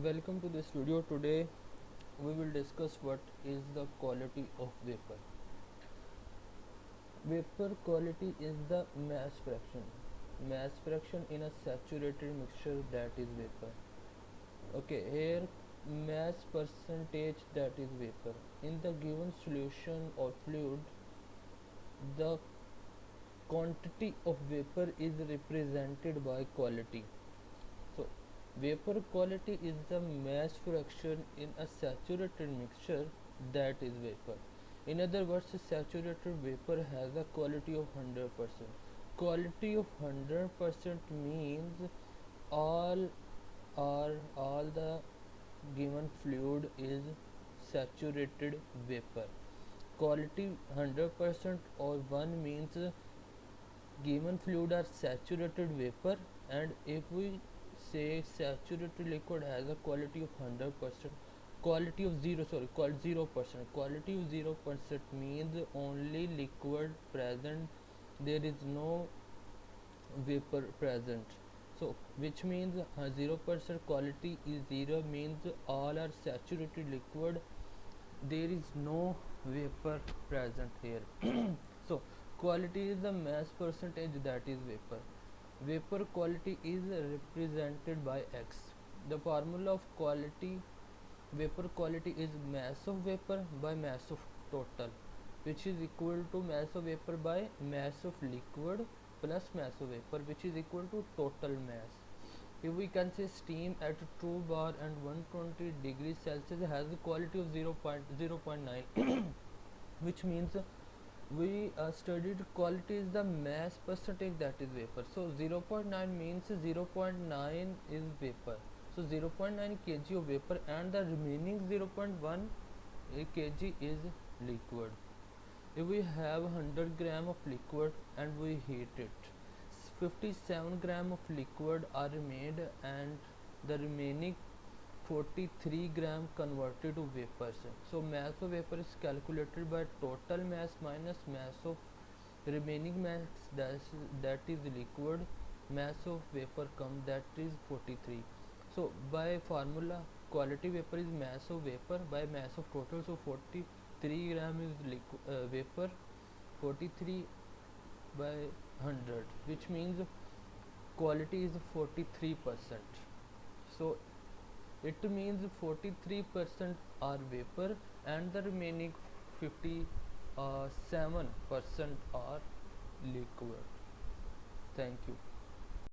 Welcome to this video. Today we will discuss what is the quality of vapor. Vapor quality is the mass fraction in a saturated mixture, that is vapor. Okay, here mass percentage, that is vapor. In the given solution or fluid, the quantity of vapor is represented by quality. So vapor quality is the mass fraction in a saturated mixture, that is vapor. In other words, saturated vapor has a quality of 100%. Quality of 100% means all all the given fluid is saturated vapor. Quality 100% or 1 means given fluid are saturated vapor, and if we say saturated liquid has a quality of 100%, quality of 0% quality of 0% means only liquid present, there is no vapor present. So which means 0% quality is 0 means all are saturated liquid, there is no vapor present here. So quality is the mass percentage, that is vapor. Vapor quality is represented by X. The formula of quality, vapor quality, is mass of vapor by mass of total, which is equal to mass of vapor by mass of liquid plus mass of vapor, which is equal to total mass. If we can say steam at 2 bar and 120 degrees Celsius has a quality of 0.9, which means we studied quality is the mass percentage, that is vapor. So 0.9 means 0.9 is vapor. So 0.9 kg of vapor and the remaining 0.1 kg is liquid. If we have 100 gram of liquid and we heat it, 57 gram of liquid are made and the remaining 43 gram converted to vapors. So mass of vapor is calculated by total mass minus mass of remaining mass, that is liquid. Mass of vapor come, that is 43. So by formula, quality vapor is mass of vapor by mass of total. So 43 gram is vapor, 43 by 100, which means quality is 43%. So it means 43% are vapor and the remaining 57% are liquid. Thank you.